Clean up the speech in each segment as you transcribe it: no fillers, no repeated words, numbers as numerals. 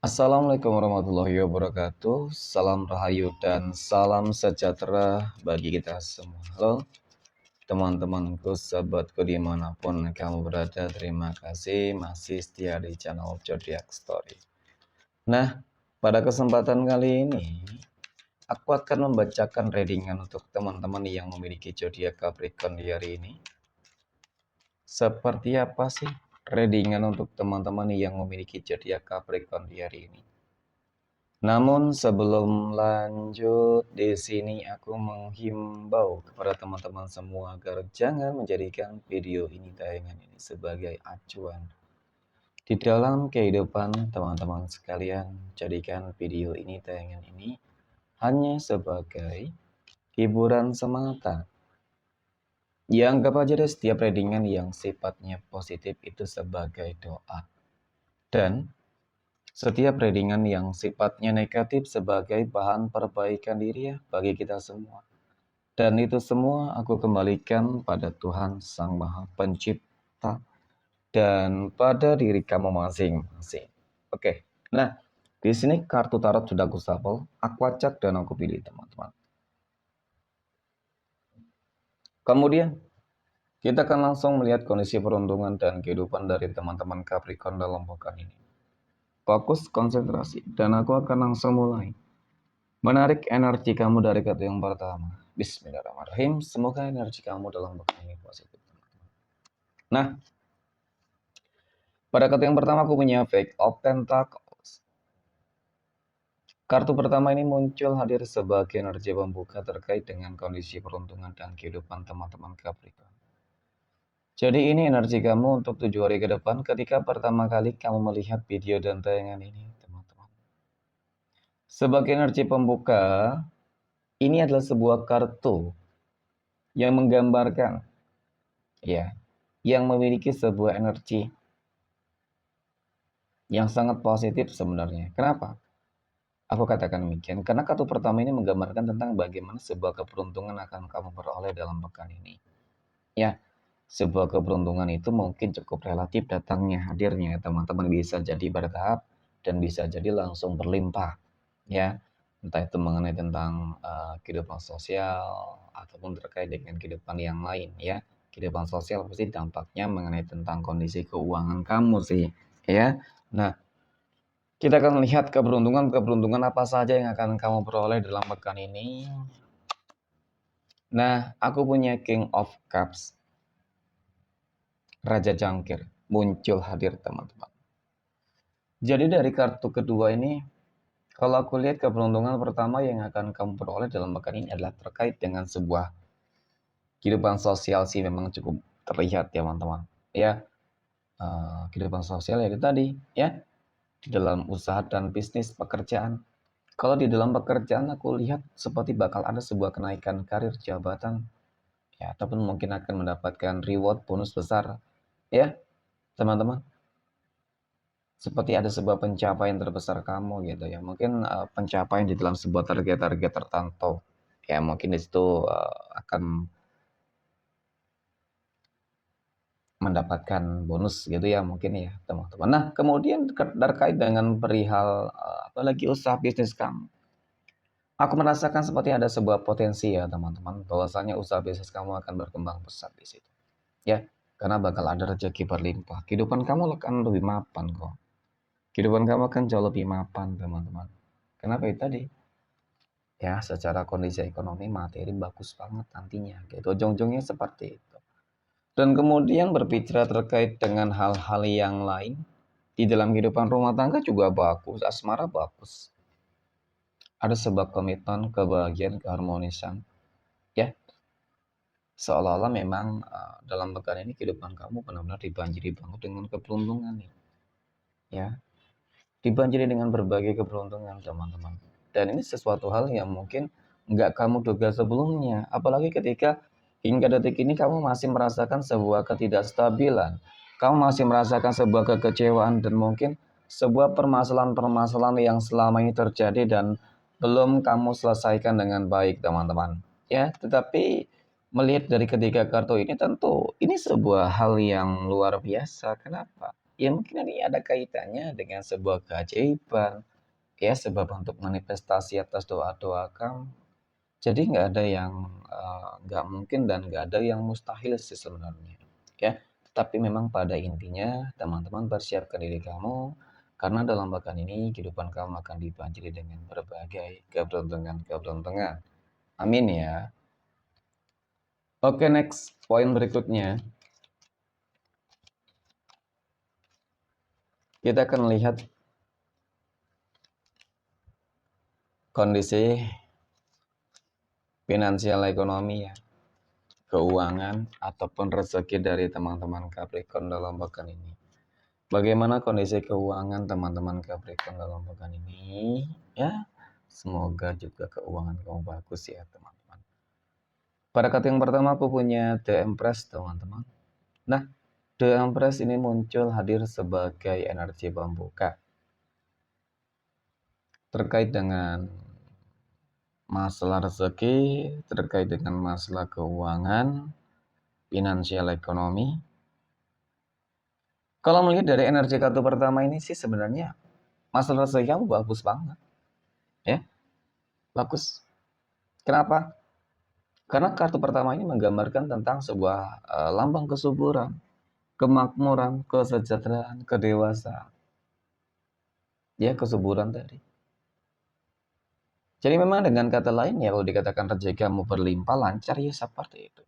Assalamualaikum warahmatullahi wabarakatuh. Salam rahayu dan salam sejahtera bagi kita semua. Halo teman-temanku, sahabatku dimanapun kamu berada. Terima kasih masih setia di channel Zodiac Story. Nah, pada kesempatan kali ini aku akan membacakan readingan untuk teman-teman yang memiliki zodiak Capricorn di hari ini. Seperti apa sih readingan untuk teman-teman yang memiliki zodiak Capricorn di hari ini? Namun sebelum lanjut, di sini aku menghimbau kepada teman-teman semua agar jangan menjadikan video ini tayangan ini sebagai acuan di dalam kehidupan teman-teman sekalian. Jadikan video ini tayangan ini hanya sebagai hiburan semata. Ya, anggap aja deh setiap readingan yang sifatnya positif itu sebagai doa. Dan setiap readingan yang sifatnya negatif sebagai bahan perbaikan diri ya bagi kita semua. Dan itu semua aku kembalikan pada Tuhan Sang Maha Pencipta dan pada diri kamu masing-masing. Oke. Nah, di sini kartu tarot sudah aku shuffle, aku acak dan aku pilih teman-teman. Kemudian kita akan langsung melihat kondisi peruntungan dan kehidupan dari teman-teman Capricorn dalam pekan ini. Fokus, konsentrasi, dan aku akan langsung mulai menarik energi kamu dari kartu yang pertama. Bismillahirrahmanirrahim. Semoga energi kamu dalam pekan ini positif. Nah, pada kartu yang pertama aku punya Page of Pentacles. Kartu pertama ini muncul hadir sebagai energi pembuka terkait dengan kondisi peruntungan dan kehidupan teman-teman Capricorn. Jadi ini energi kamu untuk 7 hari ke depan ketika pertama kali kamu melihat video dan tayangan ini, teman-teman. Sebagai energi pembuka, ini adalah sebuah kartu yang menggambarkan ya, yang memiliki sebuah energi yang sangat positif sebenarnya. Kenapa? Aku katakan demikian, karena kartu pertama ini menggambarkan tentang bagaimana sebuah keberuntungan akan kamu peroleh dalam pekan ini. Ya, sebuah keberuntungan itu mungkin cukup relatif datangnya, hadirnya, teman-teman, bisa jadi bertahap dan bisa jadi langsung berlimpah. Ya, entah itu mengenai tentang kehidupan sosial ataupun terkait dengan kehidupan yang lain ya. Kehidupan sosial pasti dampaknya mengenai tentang kondisi keuangan kamu sih, ya. Nah, kita akan lihat keberuntungan apa saja yang akan kamu peroleh dalam pekan ini. Nah, aku punya King of Cups, Raja Jangkir, muncul hadir teman-teman. Jadi dari kartu kedua ini, kalau aku lihat keberuntungan pertama yang akan kamu peroleh dalam pekan ini adalah terkait dengan sebuah kehidupan sosial sih, memang cukup terlihat ya teman-teman. Ya, kehidupan sosial ya itu tadi ya, di dalam usaha dan bisnis pekerjaan. Kalau di dalam pekerjaan aku lihat seperti bakal ada sebuah kenaikan karir jabatan ya, ataupun mungkin akan mendapatkan reward bonus besar ya teman-teman. Seperti ada sebuah pencapaian terbesar kamu gitu ya. Mungkin pencapaian di dalam sebuah target-target tertentu. Ya mungkin di situ akan mendapatkan bonus gitu ya mungkin ya teman-teman. Nah, kemudian terkait dengan perihal apalagi usaha bisnis kamu. Aku merasakan seperti ada sebuah potensi ya teman-teman, bahwasanya usaha bisnis kamu akan berkembang pesat di situ. Ya, karena bakal ada rezeki berlimpah. Kehidupan kamu akan lebih mapan kok. Kehidupan kamu akan jauh lebih mapan teman-teman. Kenapa itu tadi? Ya, secara kondisi ekonomi materi bagus banget nantinya. Gitu, ujung-ujungnya seperti itu. Dan kemudian berbicara terkait dengan hal-hal yang lain. Di dalam kehidupan rumah tangga juga bagus, asmara bagus. Ada sebuah komitmen, kebahagiaan, keharmonisan. Ya, seolah-olah memang dalam pekan ini kehidupan kamu benar-benar dibanjiri banget dengan keberuntungan nih. Ya, dibanjiri dengan berbagai keberuntungan teman-teman. Dan ini sesuatu hal yang mungkin nggak kamu duga sebelumnya. Apalagi ketika hingga detik ini kamu masih merasakan sebuah ketidakstabilan. Kamu masih merasakan sebuah kekecewaan dan mungkin sebuah permasalahan-permasalahan yang selama ini terjadi dan belum kamu selesaikan dengan baik teman-teman. Ya, tetapi melihat dari ketiga kartu ini tentu ini sebuah hal yang luar biasa. Kenapa? ya mungkin ini ada kaitannya dengan sebuah keajaiban, ya sebab untuk manifestasi atas doa-doa kamu. Jadi nggak ada yang nggak mungkin dan nggak ada yang mustahil sih sebenarnya, ya. Tapi memang pada intinya teman-teman persiapkan diri kamu karena dalam pekan ini kehidupan kamu akan dibanjiri dengan berbagai keberuntungan-keberuntungan. Amin ya. Oke, next poin berikutnya. Kita akan lihat kondisi finansial ekonomi ya, keuangan ataupun rezeki dari teman-teman Capricorn dalam pekan ini. Bagaimana kondisi keuangan teman-teman Capricorn dalam pekan ini? Ya, semoga juga keuangan kamu bagus ya teman-teman. Pada kartu yang pertama aku punya The Empress teman-teman. Nah, The Empress ini muncul hadir sebagai energi pembuka terkait dengan masalah rezeki, terkait dengan masalah keuangan, finansial ekonomi. Kalau melihat dari energi kartu pertama ini sih sebenarnya masalah rezeki kamu bagus banget. Ya, bagus. Kenapa? Karena kartu pertama ini menggambarkan tentang sebuah lambang kesuburan, kemakmuran, kesejahteraan, kedewasaan. Ya, kesuburan tadi. Jadi memang dengan kata lain ya kalau dikatakan rezeki kamu berlimpah lancar ya seperti itu.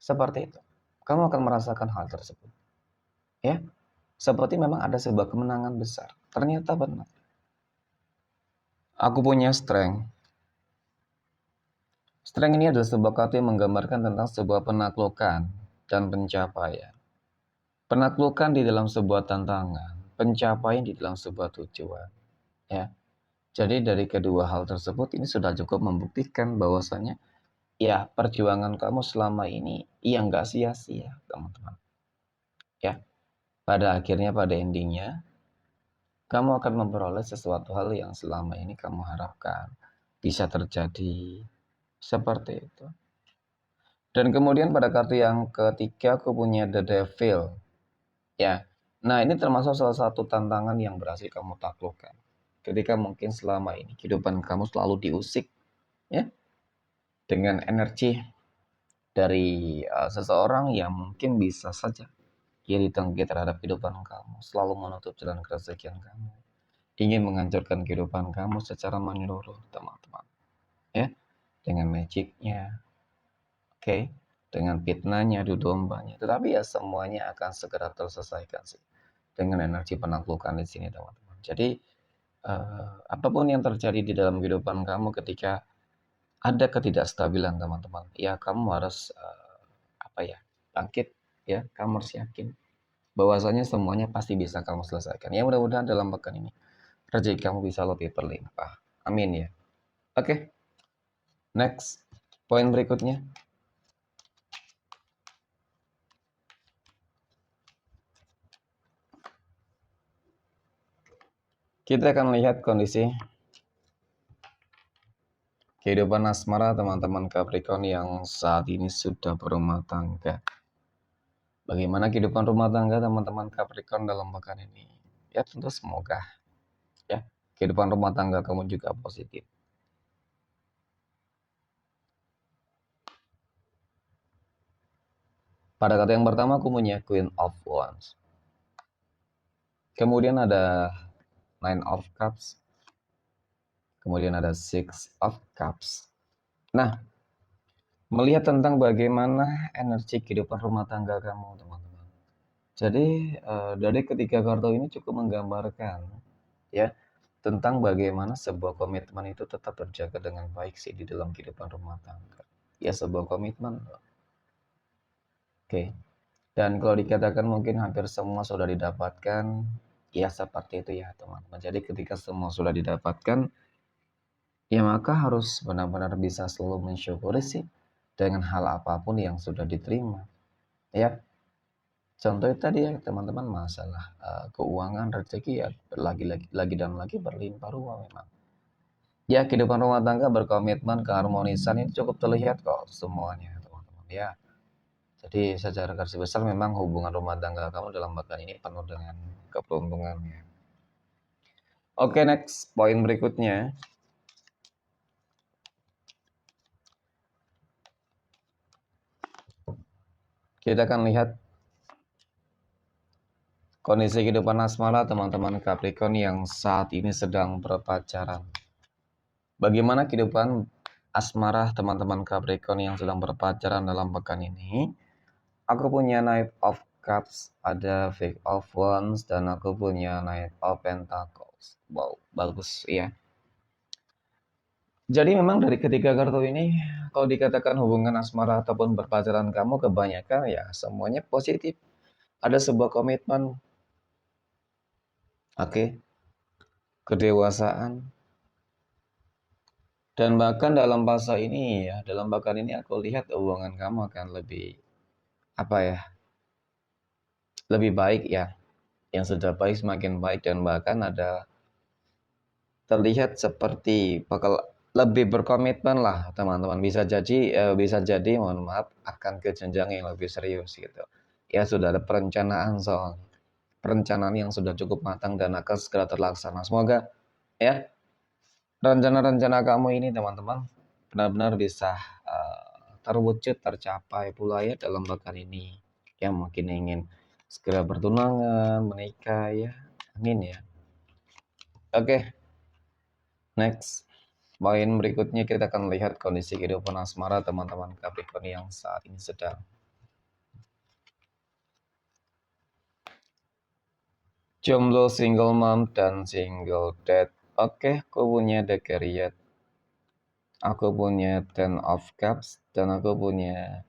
Seperti itu. Kamu akan merasakan hal tersebut. Ya, seperti memang ada sebuah kemenangan besar. Ternyata benar. Aku punya strength. Strength ini adalah sebuah kartu yang menggambarkan tentang sebuah penaklukan dan pencapaian. Penaklukan di dalam sebuah tantangan, pencapaian di dalam sebuah tujuan. Ya, jadi dari kedua hal tersebut ini sudah cukup membuktikan bahwasanya ya perjuangan kamu selama ini ya nggak sia-sia teman-teman. Ya, pada akhirnya pada endingnya kamu akan memperoleh sesuatu hal yang selama ini kamu harapkan bisa terjadi seperti itu. Dan kemudian pada kartu yang ketiga aku punya The Devil. Ya. Nah, ini termasuk salah satu tantangan yang berhasil kamu taklukkan. Ketika mungkin selama ini kehidupan kamu selalu diusik ya dengan energi dari seseorang yang mungkin bisa saja iri dengki terhadap kehidupan kamu, selalu menutup jalan kerezekian kamu, ingin menghancurkan kehidupan kamu secara menyeluruh, teman-teman. Ya, dengan magicnya, oke, dengan fitnahnya, adu dombanya. Tetapi ya semuanya akan segera terselesaikan sih dengan energi penaklukan di sini, teman-teman. Jadi apapun yang terjadi di dalam kehidupan kamu ketika ada ketidakstabilan, teman-teman, ya kamu harus apa ya, bangkit ya, kamu harus yakin bahwasanya semuanya pasti bisa kamu selesaikan. Ya mudah-mudahan dalam pekan ini rezeki kamu bisa lebih berlimpah. Amin ya. Oke, next poin berikutnya. Kita akan lihat kondisi kehidupan asmara teman-teman Capricorn yang saat ini sudah berumah tangga. Bagaimana kehidupan rumah tangga teman-teman Capricorn dalam pekan ini? Ya tentu semoga ya kehidupan rumah tangga kamu juga positif. Pada kata yang pertama aku punya Queen of Wands. Kemudian ada Nine of Cups. Kemudian ada Six of Cups. Nah, melihat tentang bagaimana energi kehidupan rumah tangga kamu, teman-teman. Jadi dari ketiga kartu ini cukup menggambarkan ya tentang bagaimana sebuah komitmen itu tetap terjaga dengan baik sih di dalam kehidupan rumah tangga. Ya sebuah komitmen. Oke. Dan kalau dikatakan mungkin hampir semua sudah didapatkan, ya seperti itu ya teman-teman. Jadi ketika semua sudah didapatkan, ya maka harus benar-benar bisa selalu mensyukuri sih dengan hal apapun yang sudah diterima. Ya, contohnya tadi ya teman-teman masalah keuangan rezeki ya lagi dan lagi berlimpah ruah memang. Ya kehidupan rumah tangga berkomitmen keharmonisan ini cukup terlihat kok semuanya teman-teman ya. Jadi secara garis besar memang hubungan rumah tangga kamu dalam pekan ini penuh dengan keberuntungan ya. Oke, next poin berikutnya. Kita akan lihat kondisi kehidupan asmara teman-teman Capricorn yang saat ini sedang berpacaran. Bagaimana kehidupan asmara teman-teman Capricorn yang sedang berpacaran dalam pekan ini? Aku punya Knight of Cups, ada Five of Wands, dan aku punya Knight of Pentacles. Wow, bagus ya. Jadi memang dari ketiga kartu ini, kalau dikatakan hubungan asmara ataupun berpacaran kamu kebanyakan ya semuanya positif. Ada sebuah komitmen, oke, kedewasaan, dan bahkan dalam fase ini ya, dalam bahkan ini aku lihat hubungan kamu akan lebih apa ya, lebih baik ya. Yang sudah baik semakin baik dan bahkan ada terlihat seperti bakal lebih berkomitmen lah teman-teman. Bisa jadi mohon maaf akan ke jenjang yang lebih serius gitu. Ya sudah ada perencanaan soal perencanaan yang sudah cukup matang dan akan segera terlaksana. Semoga ya rencana-rencana kamu ini teman-teman benar-benar bisa terwujud tercapai pula ya dalam bahkan ini. Yang mungkin ingin segera bertunangan, menikah ya. Amin ya. Oke, next. Poin berikutnya kita akan lihat kondisi kehidupan asmara teman-teman Capricorn yang saat ini sedang jomblo, single mom, dan single dad. Oke, aku punya The Chariot, aku punya Ten of Cups, dan aku punya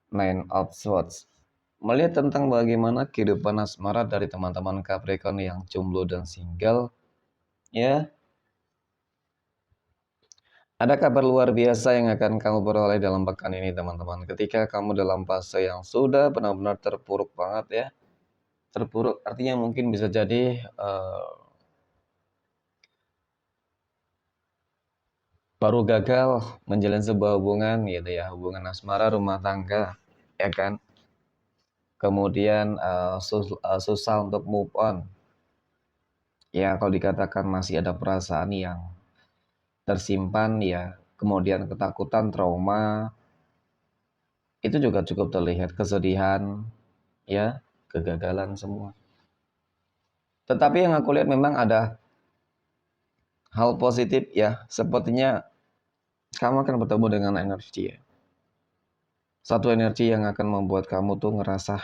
Nine of Swords. Melihat tentang bagaimana kehidupan asmara dari teman-teman Capricorn yang jomblo dan single, ya, ada kabar luar biasa yang akan kamu peroleh dalam pekan ini teman-teman. Ketika kamu dalam fase yang sudah benar-benar terpuruk banget ya, terpuruk artinya mungkin bisa jadi baru gagal menjalin sebuah hubungan gitu ya, hubungan asmara rumah tangga ya kan, kemudian susah untuk move on ya, kalau dikatakan masih ada perasaan yang tersimpan ya, kemudian ketakutan, trauma itu juga cukup terlihat, kesedihan ya, kegagalan semua. Tetapi yang aku lihat memang ada hal positif ya, sepertinya kamu akan bertemu dengan energi ya. Satu energi yang akan membuat kamu tuh ngerasa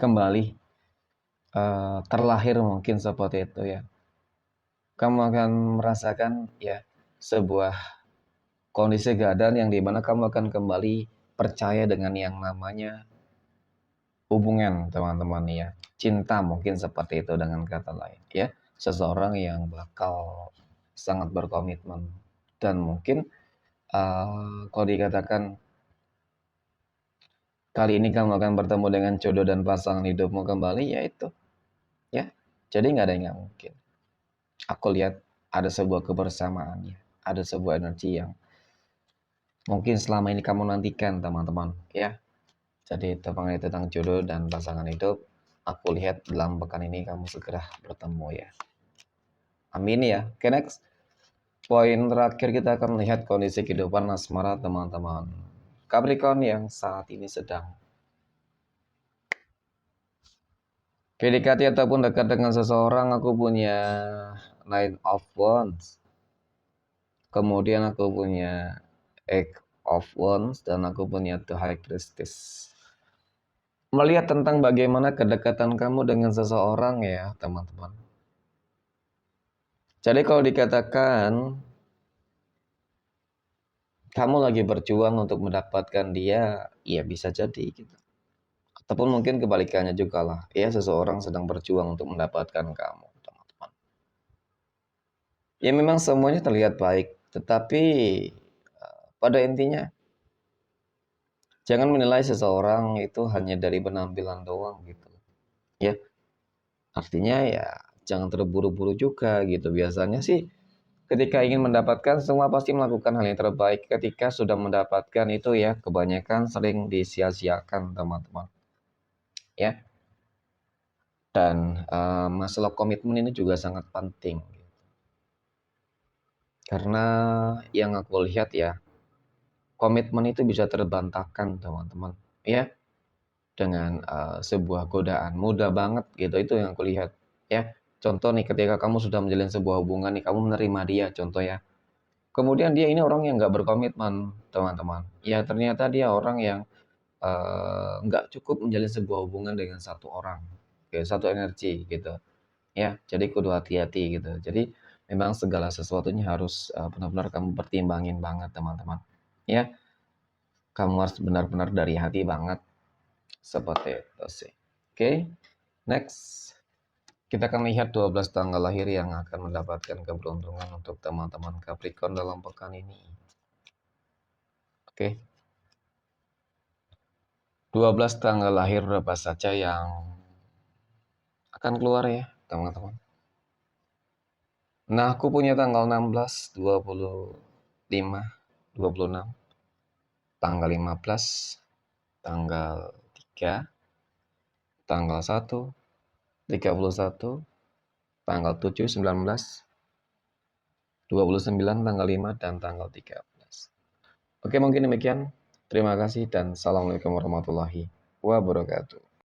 kembali terlahir mungkin seperti itu ya. Kamu akan merasakan ya sebuah kondisi keadaan yang dimana kamu akan kembali percaya dengan yang namanya hubungan teman-teman ya. Cinta mungkin seperti itu dengan kata lain ya. Seseorang yang bakal sangat berkomitmen dan mungkin kalau dikatakan kali ini kamu akan bertemu dengan jodoh dan pasangan hidupmu kembali ya itu ya. Jadi nggak ada yang nggak mungkin. Aku lihat ada sebuah kebersamaannya, ada sebuah energi yang mungkin selama ini kamu nantikan teman-teman ya. Jadi tentang jodoh dan pasangan hidup, aku lihat dalam pekan ini kamu segera bertemu ya. Amin ya. Oke, next. Poin terakhir kita akan lihat kondisi kehidupan asmara teman-teman Capricorn yang saat ini sedang PDKT ataupun dekat dengan seseorang. Aku punya Nine of Wands, kemudian aku punya Eight of Wands, dan aku punya The High Priestess. Melihat tentang bagaimana kedekatan kamu dengan seseorang ya teman-teman. Jadi kalau dikatakan kamu lagi berjuang untuk mendapatkan dia, ya bisa jadi gitu. Ataupun mungkin kebalikannya juga lah, ya seseorang sedang berjuang untuk mendapatkan kamu teman-teman. Ya memang semuanya terlihat baik, tetapi pada intinya jangan menilai seseorang itu hanya dari penampilan doang gitu. Ya, artinya ya jangan terburu-buru juga gitu. Biasanya sih ketika ingin mendapatkan, semua pasti melakukan hal yang terbaik. Ketika sudah mendapatkan itu ya, kebanyakan sering disia-siakan teman-teman. Ya, dan masalah komitmen ini juga sangat penting. Karena yang aku lihat ya, komitmen itu bisa terbantahkan teman-teman. Ya, dengan sebuah godaan. Mudah banget gitu, itu yang aku lihat. Ya, contoh nih ketika kamu sudah menjalin sebuah hubungan nih, kamu menerima dia, contoh ya. Kemudian dia ini orang yang nggak berkomitmen, teman-teman. Ya ternyata dia orang yang nggak cukup menjalin sebuah hubungan dengan satu orang, kayak satu energi gitu. Ya, jadi kudu hati-hati gitu. Jadi memang segala sesuatunya harus benar-benar kamu pertimbangin banget, teman-teman. Ya, kamu harus benar-benar dari hati banget seperti itu sih. Oke, next. Kita akan lihat 12 tanggal lahir yang akan mendapatkan keberuntungan untuk teman-teman Capricorn dalam pekan ini. Oke. 12 tanggal lahir berapa saja yang akan keluar ya, teman-teman. Nah, aku punya tanggal 16, 25, 26, tanggal 15, tanggal 3, tanggal 1, 31, tanggal 7, 19, 29, tanggal 5, dan tanggal 13. Oke, mungkin demikian. Terima kasih dan assalamualaikum warahmatullahi wabarakatuh.